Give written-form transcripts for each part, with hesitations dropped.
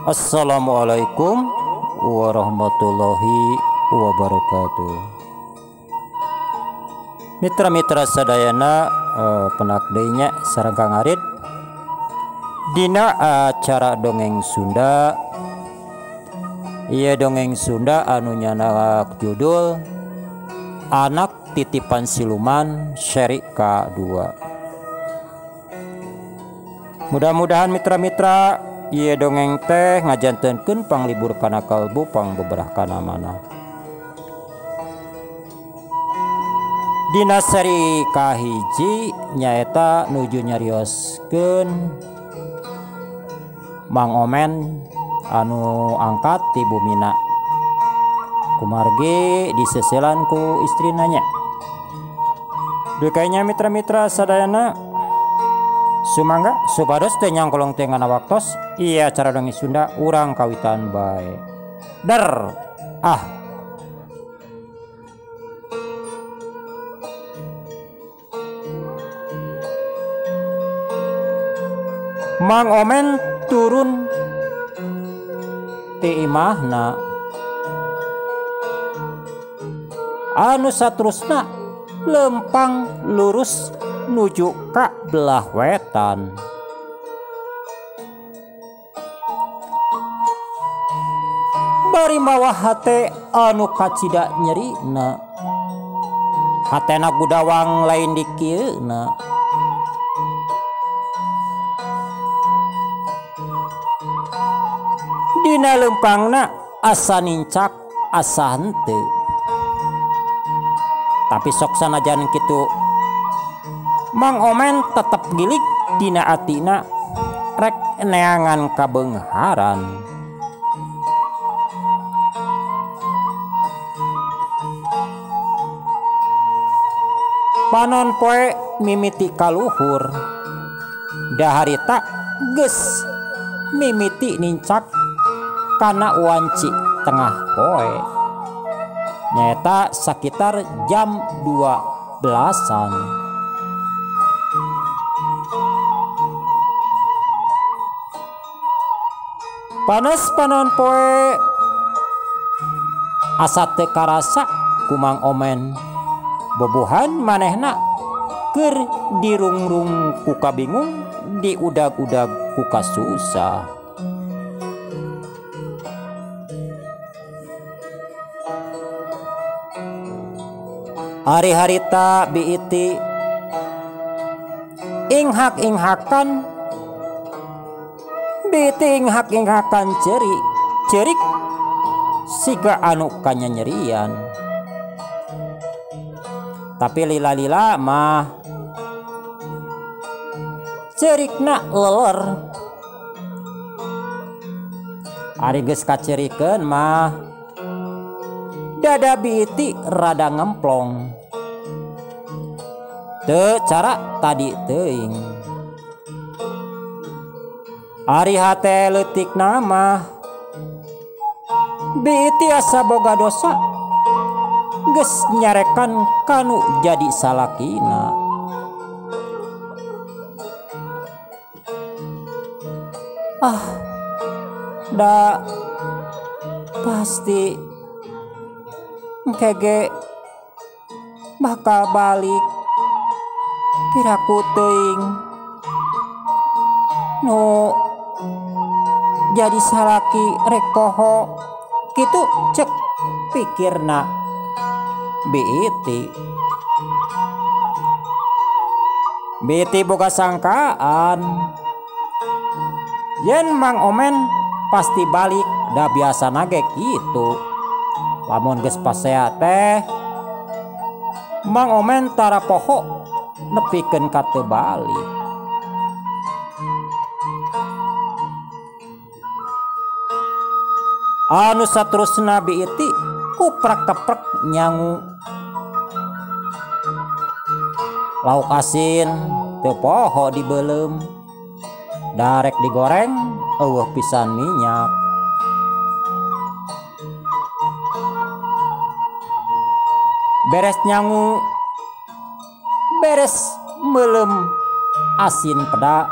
Assalamualaikum warahmatullahi wabarakatuh. Mitra-mitra sadayana penak deui nya sareng Kang Arit dina acara dongeng Sunda. Ieu dongeng Sunda anu nyana judul Anak Titipan Siluman seri K2. Mudah-mudahan mitra-mitra ieu dongeng teh ngajantenkeun panglibur kana kalbu pang beberah kana mana. Dina seri kahiji nyaeta nuju nyarioskeun Mang Omen anu angkat ti Bumina kumargi diseselan ku istrina nya. Dukanya mitra-mitra sadayana sumangga supados teh nyangkolong teh ngana waktos iya acara dongeng Sunda urang kawitan bae. Der Mang Omen turun ti imahna anu saterusna lempang lurus nuju ka belah wetan. Bari mawa hate anu kacida nyerina, hatena gudawang lain di kieuna. Dina lempangna asa nincak asa henteu, tapi sok sanajan kitu Mang Omen tetep gilig dina atina rek neangan kabeungharan. Panon poe mimiti kaluhur daharita geus mimiti nincak kana wanci tengah poe nyaeta sakitar jam 12-an. Panas panon poe asa teu karasa ku Mang Omen, bobohan manehna keur dirungrung ku kabingung, diudag-udag ku kasusah. Hari-harita biiti inghak-inghakan cerik siga anu kanyanyerian. Tapi lila-lila mah cerikna leler. Ari geus kacerikeun mah dada biiti rada ngemplong. Teu cara tadi teuing. Ari hate leutik nama biiti asa boga dosa geus nyarekan kanu jadi salakina. Da pasti engkege bakal balik piraku teuing nu jadi salaki rek poho kitu cek pikirna Biti boga sangkaan yen Mang Omen pasti balik da biasa nage kitu. Lamun geus pasea teh Mang Omen tara poho nepikeun ka teu balik. Anu saterusna biiti kuprak-keprek nyangu. Lauk asin teu poho dibeulem, darek digoreng eueuh pisan minyak. Beres nyangu, beres meulem asin peda,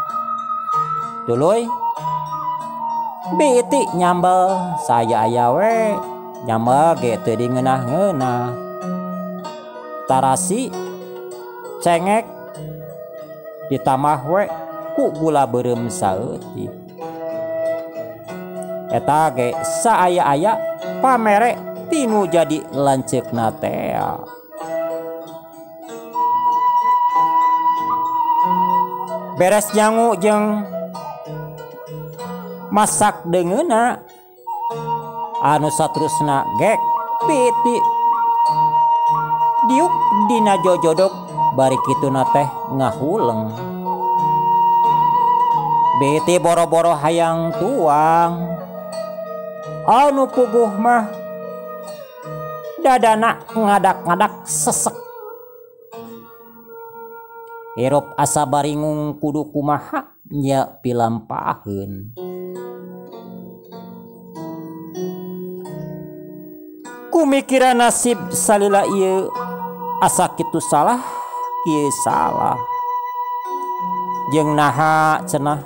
tuluy Biti nyambel saya aya we nyambel ge teu dingeunah-ngeunah. Tarasi cengek ditambah we ku gula beureum saeutik. Eta ge saaya-aya pamere tinu jadi lanceukna teh. Beres nyangu jeung masak deungeuna anu saterusna gek Biti diuk dina jojodog bari kituna teh ngahuleng. Biti boro-boro hayang tuang anu puguh mah dadana ngadak-ngadak sesek. Hirup asa baringung kudu kumaha nya pilampaheun. Kumikiran nasib salila ieu asa kitu salah kieu salah. Jeung naha cenah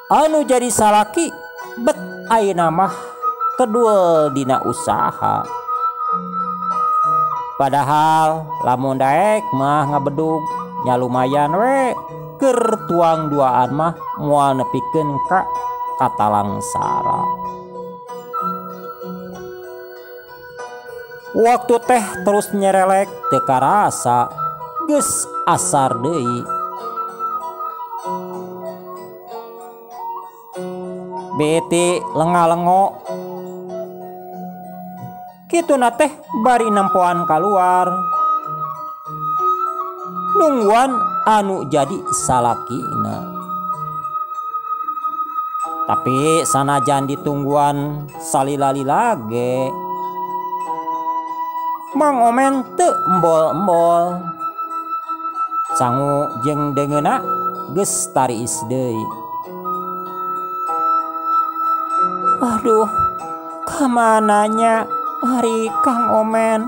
anu jadi salaki bet ayeuna mah kedua dina usaha. Padahal lamun daek mah ngabedug nya lumayan we keur tuang duaan mah moal nepikeun ka katalangsara. Waktu teh terus nyerelek teu karasa geus asar deui. Biti lenga-lengo kituna teh bari nempoan kaluar nungguan anu jadi salakina. Tapi sanajan ditungguan salila-lila ge Mang Omen teu embol-embol. Sangu jeung deungeuna geus tariis deui. Aduh, kamananya hari Kang Omen?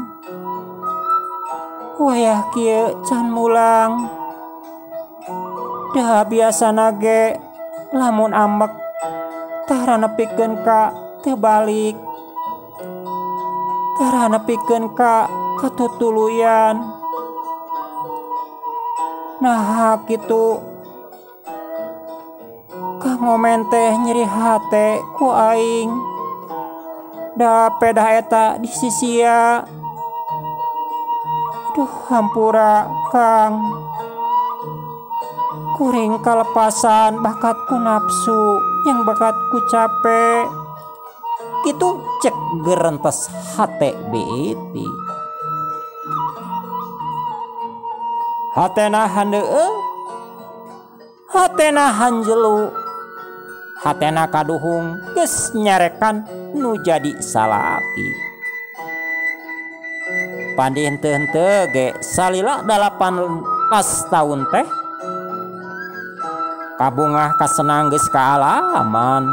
Wayah kieu can mulang. Da biasana ge lamun ambek tara nepikeun ka teu balik. Tara nepikeun ka katutuluyan. Nah kitu Kang Omen teh nyeri hate ku aing. Da pedah eta di sisia. Duh hampura Kang. Kuring kalepasan bakatku nafsu yang bakatku capek. Kitu cek gerentes hate Biti. Hatena handeueuh, hatena hanjelu, hatena kaduhung geus nyarekan nu jadi salaki. Pandi henteu-henteu ge salila 18 tahun teh kabungah kasenang geus kaalaman.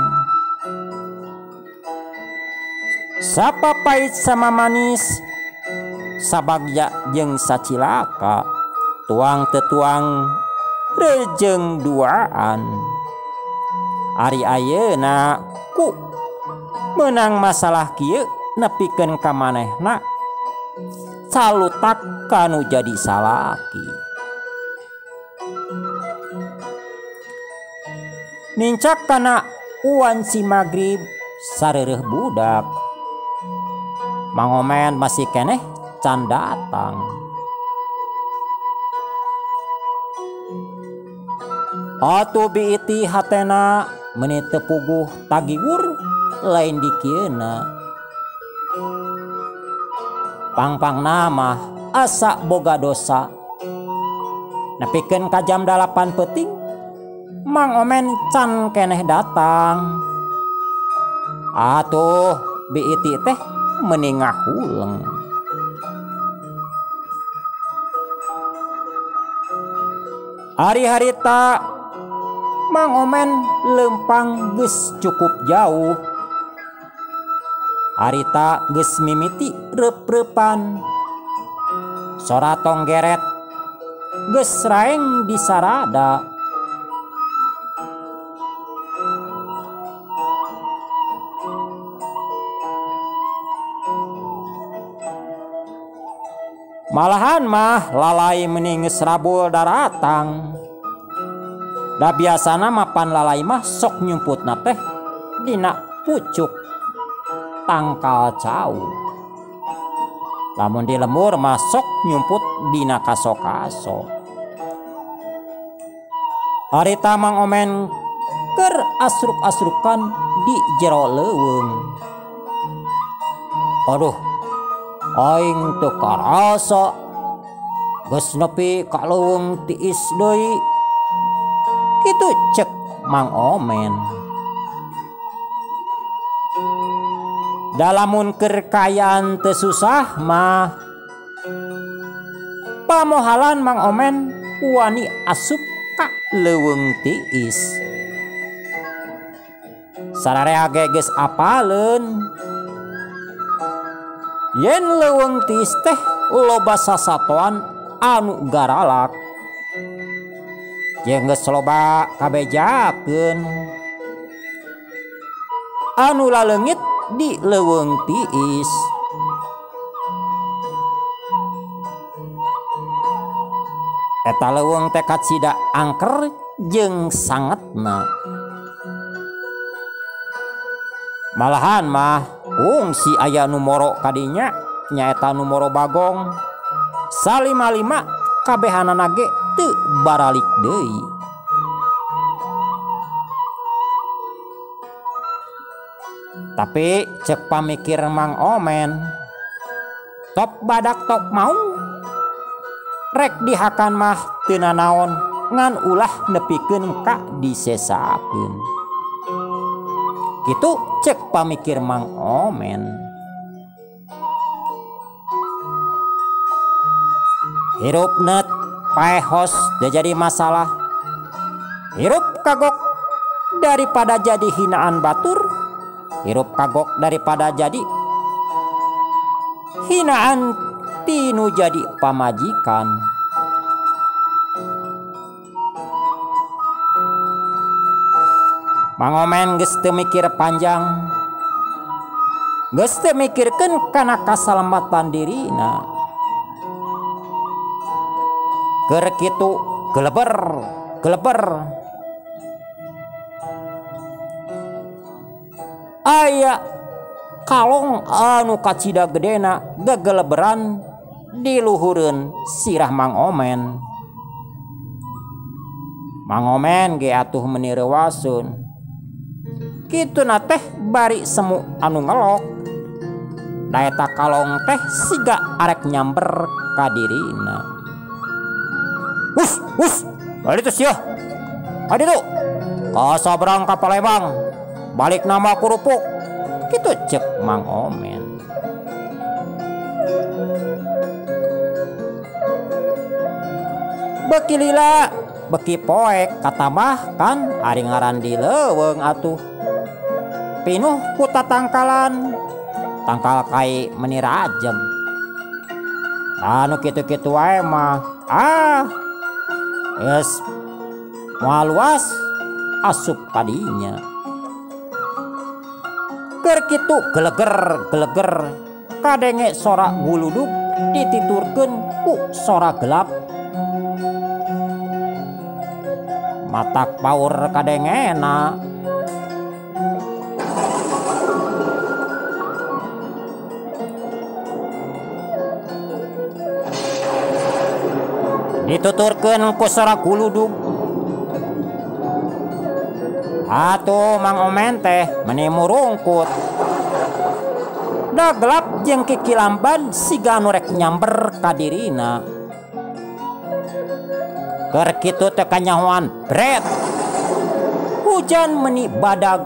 Sapapait sama manis, sabagja jeung sacilaka, tuang tetuang rejeng duaan. Ari ayeuna ku menang masalah kieu nepikeun ka manehna salutak kanu jadi salaki. Nincak kana uan si magrib sareureuk budak. Mang Omen masih keneh can datang. Atuh Biti hatena meuni teu puguh tagiwur lain dikieuna. Pangpangna mah asa boga dosa. Nepikeun ka jam 8 peuting Mang Omen can keneh datang. Atuh Biti teh meuni ngahuleng. Ari harita Mang Omen lempang geus cukup jauh. Harita geus mimiti reup-reupan. Sora tonggeret geus raeng di sarada. Malahan mah lalai meninges rabul daratang. Da biasana mapan lalai mah sok nyumputna teh dina pucuk tangkal cau. Lamun di lemur mah sok nyumput dina kaso-kaso. Harita Mang Omen keur asruk-asrukan di jero leuweung. Aduh, aing teu karasa geus nepi ka leuweung tiis deui. Kitu cek Mang Omen. Dalamun keur kayaan teu susah mah pamohalan Mang Omen wani asup ka leuweung tiis. Sararea ge geus apaleun yen leuweung tiis teh loba sasatoan anu garalak. Jeung geus loba kabejakeun anu laleungit di leuweung tiis. Eta leuweung teh kacida angker jeung sangetna. Malahan mah kungsi aya nu moro kadinya nyaeta nu moro bagong. Salima-lima kabehanana ge teu baralik deui. Tapi cek pamikir Mang Omen, top badak top mau rek dihakan mah teu nanaon ngan ulah nepikeun ka disesakeun. Kitu cek pamikir Mang Omen. Hirup net paehos teu jadi masalah. Hirup kagok daripada jadi hinaan batur. Hirup kagok daripada jadi hinaan tinu jadi pamajikan. Mang Omen geus teu mikir panjang, geus teu mikirkeun kana kasalamatan dirina. Keur kitu geleber. Aya kalong anu kacida gedena gegeleberan di luhureun sirah Mang Omen. Mang Omen ge atuh meuni reuwaseun. Kituna teh bari semu anu ngelok. Da eta kalong teh siga arek nyamber ka dirina. Hus, balik tuh sia. Adi tuh, kasabrang ka Palembang, balik nama kurupuk. Kitu cek Mang Omen. Beki lila, beki poek katamah kan ari ngaran di leuweung atuh. Pinuh ku tatangkalan, tangkal kai meuni rajeg. Anu kitu-kitu wae mah geus moal luas asup kadinya. Keur kitu geleger kadenge sora guludug dititurkeun ku sora gelap. Matak paur kadengena. Dituturkeun ku sora guludug. Atuh Mang Omen teh meuni murungkut. Da gelap jeung kikilamban siga anu rek nyamber ka dirina. Keur kitu teh kanyahoan bret. Hujan meuni badag.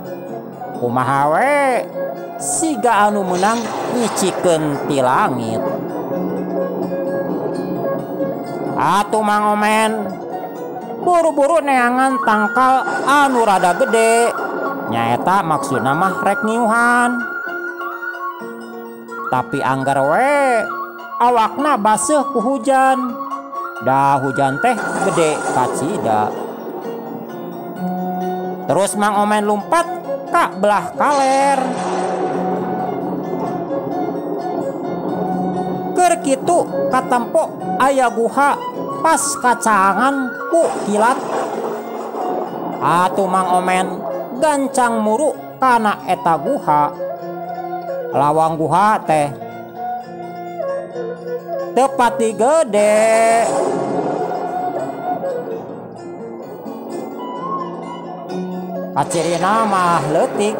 Kumaha we siga anu meunang nyicikeun ti langit. Atuh Mang Omen buru-buru neangan tangkal anu rada gede. Nyaeta maksudna mah rek ngiuhan. Tapi anggar we awakna baseuh ku hujan. Da hujan teh gede kacida. Terus Mang Omen lumpat ka belah kaler. Keur kitu katempo aya guha pas kacaangan ku kilat. Atuh Mang Omen gancang muru kana eta guha. Lawang guha teh teu pati gede. Kacirina mah leutik.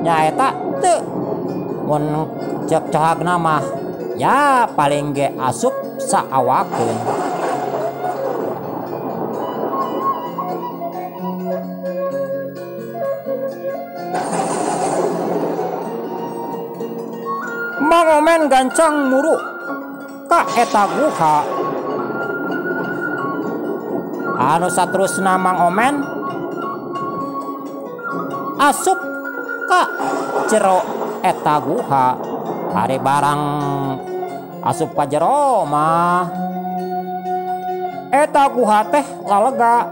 Nyaeta teu mun cek cohagna mah ya paling ge asup saawakeun. Mang Omen gancang muru ka eta guha. Anu saterusna Mang Omen asup ka jero eta guha. Ari barang asup ka jero mah eta guha teh lalega.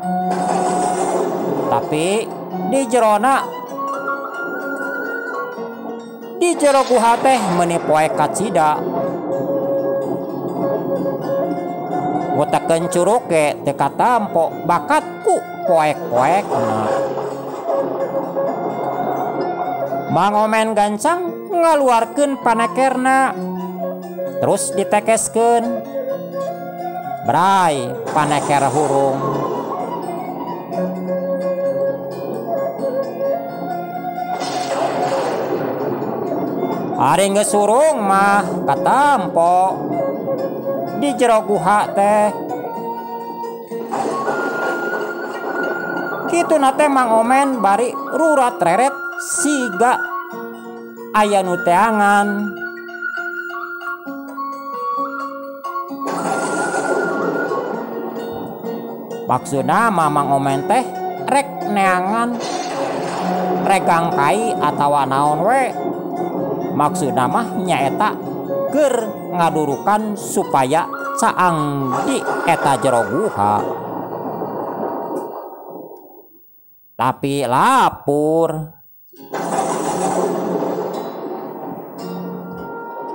Tapi di jero guha teh meuni poek kacida. Ngutakeun curug ge teu katampo bakat ku poek-poekna. Mang Omen gancang ngaluarkeun panekerna. Terus ditekeskeun. Bray paneker hurung. Ari geus hurung mah katampo di jero guha teh. Kitu nate Mang Omen bari rurat reret siga aya nu teangan. Maksudna Mang Omen teh rek neangan regang kai atawa naon we. Maksudna mah nyaeta keur ngadurukan supaya caang di eta jero guha. Tapi lapur.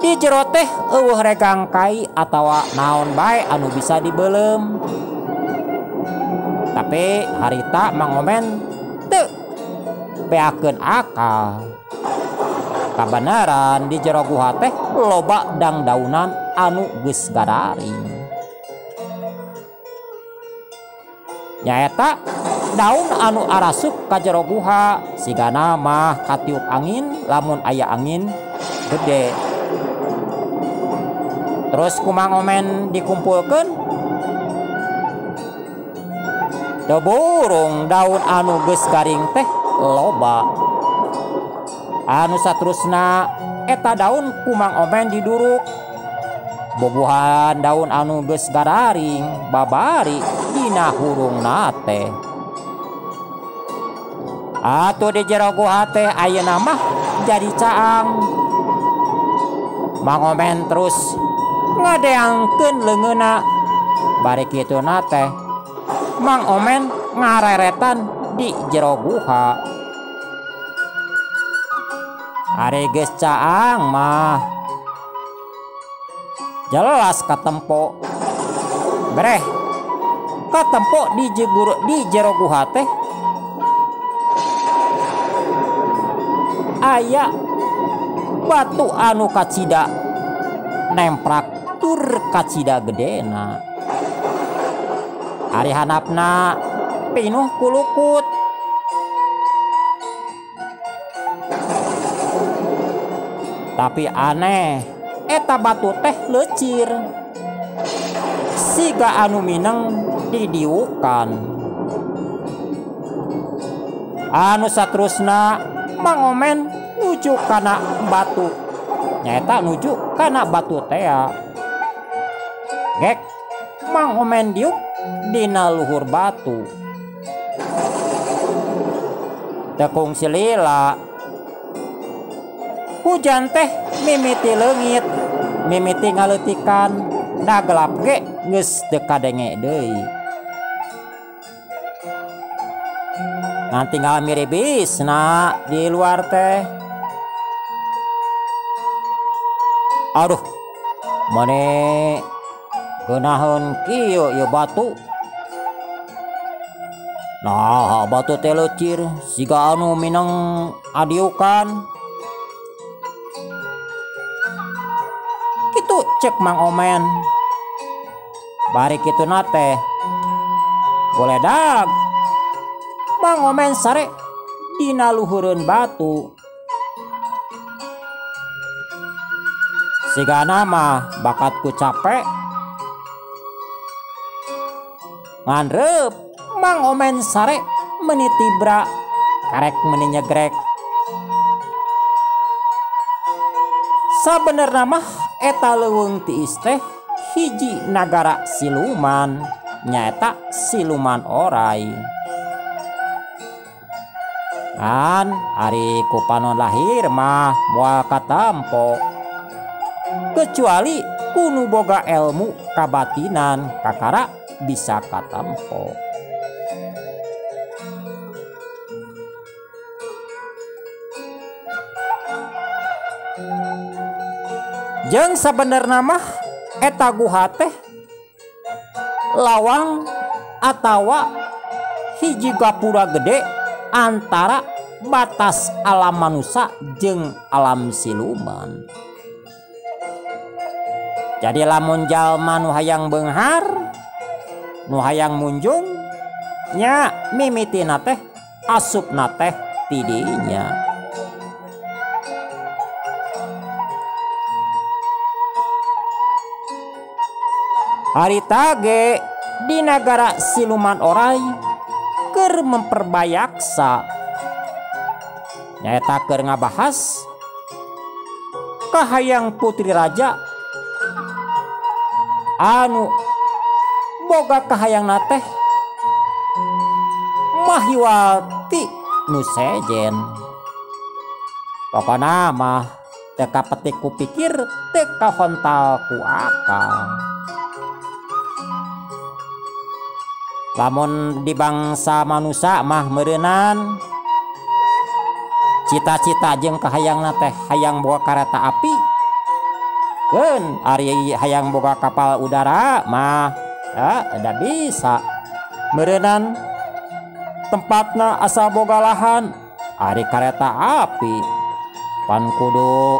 Di jero teh eueuh regang kai atawa naon bae anu bisa dibeulem. Tapi harita Mang Omen teu beakeun akal. Kabenaran di jero guha teh loba dangdaunan anu geus gadaring. Nyaeta daun anu arasup ka jero guha sigana mah katiup angin lamun aya angin gede. Terus ku Mang Omen dikumpulkeun teu burung daun anu geus garing teh loba. Anu saterusna eta daun ku Mang Omen diduruk. Bobohan daun anu geus gadaring babari dina hurungna teh. Atuh di jero guha teh ayeuna mah jadi caang. Mang Omen terus ngadeangkeun leungeunna. Bari kituna teh Mang Omen ngareretan di jero guha. Ari geus caang mah jelas katempo. Bereh katempo di jero guha teh aya batu anu kacida nemprak tur kacida gedena. Ari handapna pinuh ku lukut. Tapi aneh eta batu teh leucir. Siga anu mineng didiukan. Anu saterusna Mang Omen nuju kana batu. Nyaeta nuju kana batu tea. Gek Mang Omen diuk dina luhur batu. Tekung silila. Hujan teh mimiti leungit, mimiti ngaleutikan, da gelap ge geus teu kadenge deui. Nanti tinggal miribisna di luar teh. Aduh, mane geunaheun kieu ieu batu. Nah, batu teh leucir siga anu mineng adiukan. Kitu cek Mang Omen. Bari kitu nate goledag Mang Omen sare dina luhureun batu. Sigana mah bakat ku capek ngandreup Mang Omen sare meuni tibra karek meuni nyegrek. Sabenerna mah eta leuweung tiis teh hiji nagara siluman, nyaeta Siluman Oray. Kan ari ku panon lahir mah moal katampo, kecuali kudu boga elmu kabatinan kakara bisa katampo. Jeung sabenerna mah eta guha teh lawang atawa hiji gapura gede antara batas alam manusia jeung alam siluman. Jadi lamun jalma nu hayang beunghar, nu hayang munjung, nya mimitina teh asupna teh ti dinya. Harita ge di nagara Siluman Oray keur memperbayaksa nyaeta keur ngabahas kahayang putri raja anu boga kahayangna teh Mahiwati nu sejen. Pokona mah teu kapetik ku pikir, teu kahontal ku akal. Lamun di bangsa manusia mah meureunan cita-cita jeung kahayangna teh hayang boga kareta api. Keun ari hayang boga kapal udara mah da bisa. Meureunan tempatna asa boga lahan ari kareta api. Pan kudu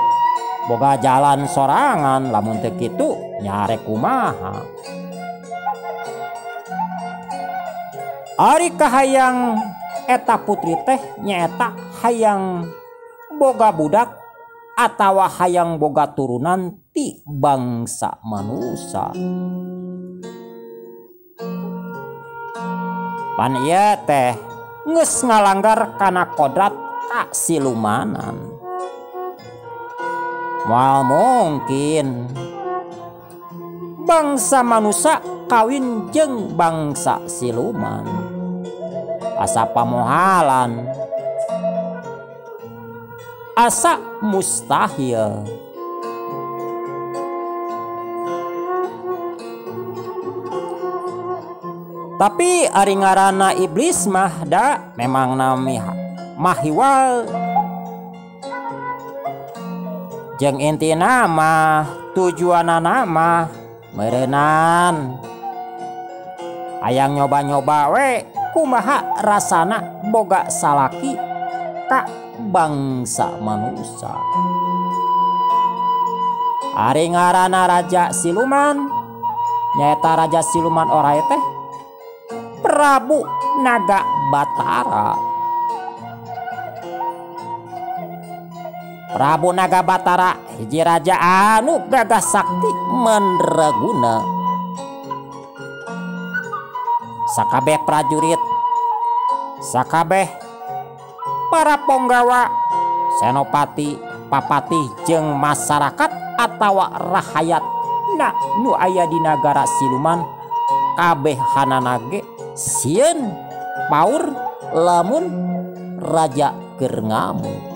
boga jalan sorangan, lamun teu kitu nya rek kumaha. Ari kahayang eta putri teh nyaeta hayang boga budak atawa hayang boga turunan ti bangsa manusia. Pan ieu teh geus ngalanggar kana kodrat kasilumanan. Moal mungkin bangsa manusia kawin jeung bangsa siluman. Asa pamohalan, asa mustahil. Tapi ari ngaranna iblis mah da memang nami Mahiwal. Jeung intina mah tujuanana mah meureunan hayang nyoba-nyoba we kumaha rasana boga salaki ka bangsa manusia. Ari ngaranna Raja Siluman nyaeta Raja Siluman Oray teh Prabu Naga Batara. Prabu Naga Batara hiji raja anu gagah sakti mandraguna. Sakabeh prajurit, sakabeh para ponggawa, senopati, papatih jeung masyarakat atawa rahayat na nu aya di nagara Siluman kabehanana ge sieun paur lamun raja keur ngamu.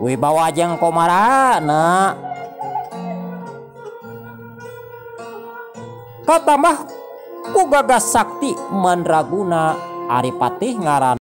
Wibawa jeung komarana katamah ku gagah sakti mandraguna ari patih ngaran